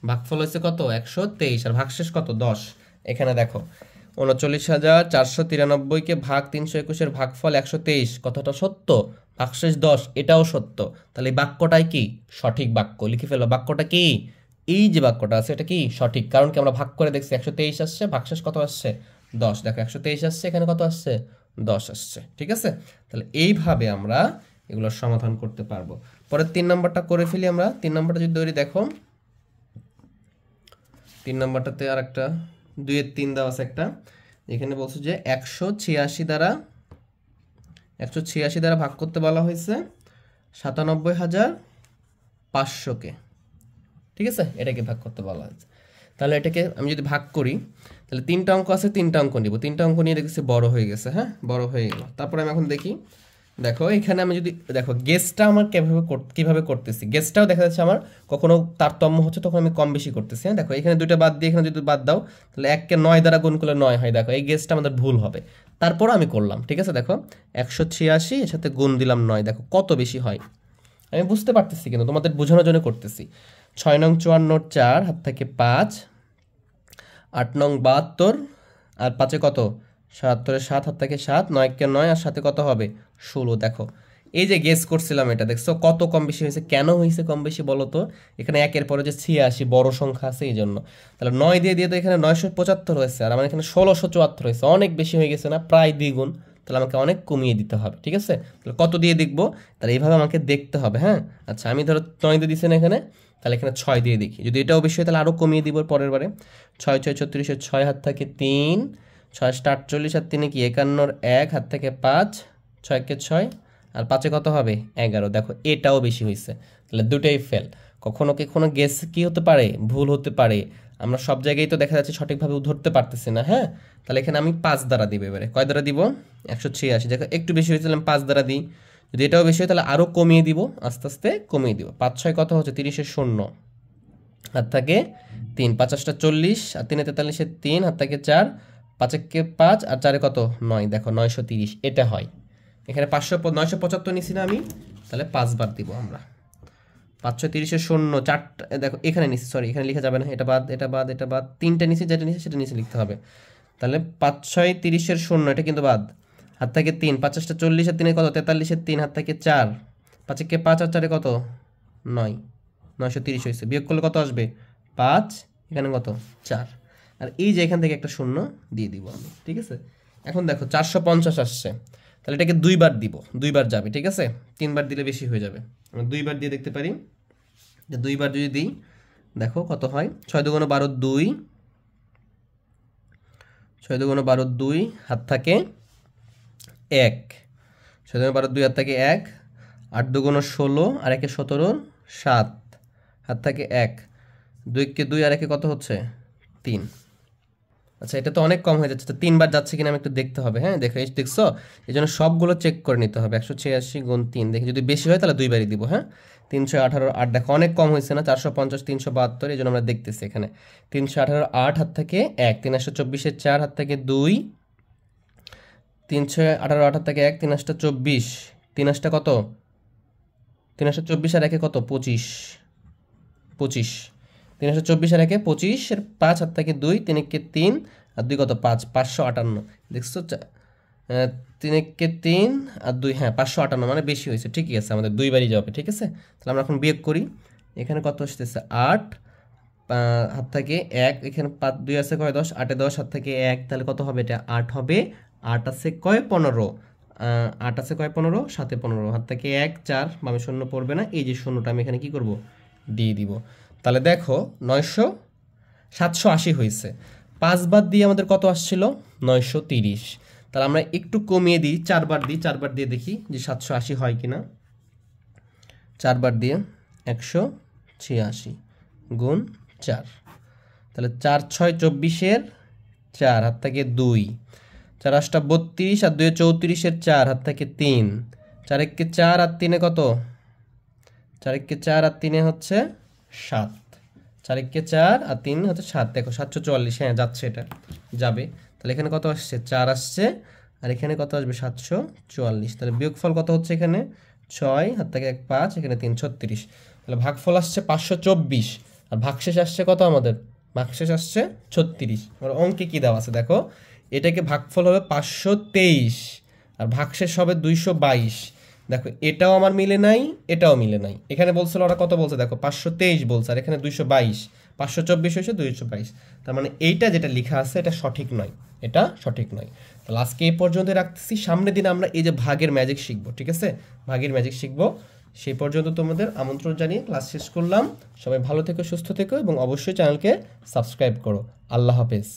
ভাগফল হয়েছে কত 123 আর ভাগশেষ কত 10 এখানে দেখো 39493 কে ভাগ 321 এর ভাগফল 123 কথাটা সত্য ভাগশেষ 10 এটাও সত্য তাহলে এই বাক্যটাই কি সঠিক বাক্য লিখে ফেলো বাক্যটা কি এই যে বাক্যটা আছে এটা কি সঠিক কারণ কি আমরা ভাগ করে দেখছি 123 আসছে ভাগশেষ কত আসছে 10 দেখো 123 আসছে এখানে কত আসছে 10 আসছে ঠিক আছে তাহলে এইভাবে আমরা এগুলোর সমাধান করতে পারবো পরে 3 নাম্বারটা করে ফেলি আমরা 3 নাম্বারটা যদি ধরি দেখো 3 নাম্বারটাতে আরেকটা 2 এর 3 দাও আছে একটা এখানে বলছো যে 186 দ্বারা ভাগ করতে বলা হয়েছে 97500 কে ঠিক আছে এটাকে ভাগ করতে বলা হয়েছে তাহলে এটাকে আমি যদি ভাগ করি তাহলে 3টা অঙ্ক আছে 3টা অঙ্ক নিব 3টা অঙ্ক নিয়ে দেখছি বড় হয়ে গেছে হ্যাঁ বড় হয়ে গেল তারপরে আমি এখন দেখি দেখো এখানে আমি যদি দেখো গেসটা আমার কিভাবে করতেছি গেসটাও দেখা যাচ্ছে আমার কখনো তারতম্য হচ্ছে তখন আমি কম বেশি করতেছি হ্যাঁ দেখো এখানে দুইটা বাদ দিয়ে এখানে যদি বাদ দাও তাহলে 1 কে 9 দ্বারা গুণ করলে 9 হয় দেখো এই গেসটা আমাদের ভুল হবে তারপর আমি করলাম ঠিক আছে দেখো 186 এর সাথে গুণ দিলাম 9 দেখো কত বেশি হয় আমি বুঝতে পারতেছি কিন্তু তোমাদের বোঝানোর জন্য করতেছি 6 নং 54 4 হাত থেকে 5 8 নং 72 আর 5 এ কত ৭ 7 হাত থেকে 7, 9 কে 9 আর সাথে কত হবে 16। দেখো এই যে গেস করছিলাম এটা দেখছো কত কম বেশি হয়েছে, কেন হয়েছে কম বেশি বলো তো? এখানে একের পরে যে 86 বড় সংখ্যা আছে এই জন্য। তাহলে 9 দিয়ে দিয়ে তো এখানে 975 হয়েছে, আর আমার এখানে 1674 হয়েছে, অনেক বেশি হয়ে গেছে না, প্রায় দ্বিগুণ। তাহলে আমাকে অনেক কমিয়ে দিতে হবে, ঠিক আছে? তাহলে কত দিয়ে দেখবো? তাহলে এইভাবে আমাকে দেখতে হবে, হ্যাঁ। আচ্ছা আমি ধরো 9 দিয়ে দিচ্ছি না এখানে, তাহলে এখানে 6 দিয়ে দেখি, যদি এটাও বেশি হয় তাহলে আরও কমিয়ে দিব পরের বারে। 6 6 36, 6 হাত থেকে 3, 6 48 আর 3 কি 51, 1 হাত থেকে 5, 6 কে 6 আর 5 কত হবে 11। দেখো এটাও বেশি হয়েছে, তাহলে দুটোই ফেল। কখনো কখনো গেস কি হতে পারে, ভুল হতে পারে, আমরা সব জায়গায় তো দেখা যাচ্ছে সঠিকভাবে ধরতে পারতেছি না, হ্যাঁ। তাহলে এখানে আমি 5 দ্বারা দিব, এবারে কয় দ্বারা দিব 186। দেখো একটু বেশি হয়েছে, 5 দ্বারা দিই, যদি এটাও বেশি হয় তাহলে আরও কমিয়ে দিব, আস্তে আস্তে কমিয়ে দিব। 5 6 কত হচ্ছে 30 0 হাত থাকে 3, 5 8 40 আর 3 43 3 হাত থাকে 4, 5 কে 5 আর 4 কত 9। দেখো 930 এটা হয়। এখানে 975 নিছি না আমি, তাহলে 5 বার দিব আমরা। 5 6 30 0 4, দেখো এখানে নিছি, সরি এখানে লেখা যাবে না, এটা বাদ এটা বাদ এটা বাদ, 3টা নিছি, যেটা নিছি সেটা নিচে লিখতে হবে। তাহলে 5 6 30 0 এটা কিন্তু বাদ, হাত থাকে 3, 5 8 40 আর 3 কত 43 3 হাত থাকে 4, 5 কে 5 আর 4 কত 9, 930 হয়েছে। বিয়োগ করলে কত আসবে 5, এখানে কত 4, আর এই যে এখান থেকে একটা শূন্য দিয়ে দিব আমি, ঠিক আছে। এখন দেখো 450 আসছে, তাহলে এটাকে 2 বার দিব, 2 বার যাবে, ঠিক আছে। 3 বার দিলে বেশি হয়ে যাবে, আমরা 2 বার দিয়ে দেখতে পারি। যে 2 বার যদি দিই দেখো কত হয়, 6 2 12 2, 6 2 12 2 হাত থাকে 1, 6 2 12 2 হাত থাকে 1, 8 2 16 আর 1 17 7 হাত থাকে 1, 2 কে 2 আর 1 কত হচ্ছে 3। আচ্ছা এটা তো অনেক কম হয়ে যাচ্ছে, তো 3 বার যাচ্ছে কিনা আমি একটু দেখতে হবে, হ্যাঁ। দেখো এই দেখছো, এই জন্য সবগুলো চেক করে নিতে হবে। 186 গুণ 3 দেখি, যদি বেশি হয় তাহলে 2 বারই দিব, হ্যাঁ। 318 8, দেখো অনেক কম হয়েছে না, 450 372, এই জন্য আমরা দেখতেছি এখানে 318 8 হাত থেকে 1, 324 4 হাত থেকে 2, 318 8 হাত থেকে 1, 324 3 কত 324 আর 1 কত 25, 25 324 আর 1 25 এর 5 হাত থেকে 2, 3 কে 3 আর 2 কত 5, 558। দেখছো 3 কে 3 আর 2, হ্যাঁ 558, মানে বেশি হয়েছে, ঠিকই আছে, আমাদের 2 বারই যাবে, ঠিক আছে। তাহলে আমরা এখন বিয়োগ করি, এখানে কত আসতেছে 8 হাত থেকে 1, এখানে 5 2 আছে কয় 10, 8 এ 10 হাত থেকে 1, তাহলে কত হবে এটা 8 হবে। 8 আছে কয় 15, 8 আছে কয় 15, 7 15 হাত থেকে 1 4, বামে শূন্য পড়বে না, এই যে শূন্যটা আমি এখানে কি করব দিয়ে দিব। তাহলে দেখো 780 হয়েছে, 5 বার দিয়ে আমাদের কত আসছিল 930। তাহলে আমরা একটু কমিয়ে দিই, 4 বার দিই, 4 বার দিয়ে দেখি যে 780 হয় কিনা। 4 বার দিয়ে 186 গুণ 4, তাহলে 4 6 24 4 হাত থেকে 2, 4 8 32 আর 2 34 4 হাত থেকে 3, 4 1 কে 4 আর 3 কত 4 1 কে 4 আর 3 হচ্ছে 7, 4 1 কে 4 আর 3 হচ্ছে 7। দেখো 744, হ্যাঁ যাচ্ছে, এটা যাবে। তাহলে এখানে কত আসছে 4 আসছে, আর এখানে কত আসবে 744। তাহলে বিয়োগফল কত হচ্ছে এখানে 6 হাত থেকে 1 5, এখানে 3 36। তাহলে ভাগফল আসছে 524, আর ভাগশেষ আসছে কত আমাদের ভাগশেষ আসছে 36। আর অঙ্কে কি দেওয়া আছে দেখো, এটাকে ভাগফল হবে 523 আর ভাগশেষ হবে 222। দেখো এটাও আমার মিলে নাই, এটাও মিলে নাই। এখানে বলছিল ওরা কত বলছে দেখো 523 বলছে, আর এখানে 222, 524 হয়েছে 222। তার মানে এইটা যেটা লেখা আছে এটা সঠিক নয়, এটা সঠিক নয়। তাহলে আজকে এই পর্যন্ত রাখতেছি, সামনের দিন আমরা এই যে ভাগের ম্যাজিক শিখবো, ঠিক আছে, ভাগের ম্যাজিক শিখবো। সেই পর্যন্ত তোমাদের আমন্ত্রণ জানিয়ে ক্লাস শেষ করলাম। সবাই ভালো থেকো, সুস্থ থেকো এবং অবশ্যই চ্যানেলকে সাবস্ক্রাইব করো। আল্লাহ হাফেজ।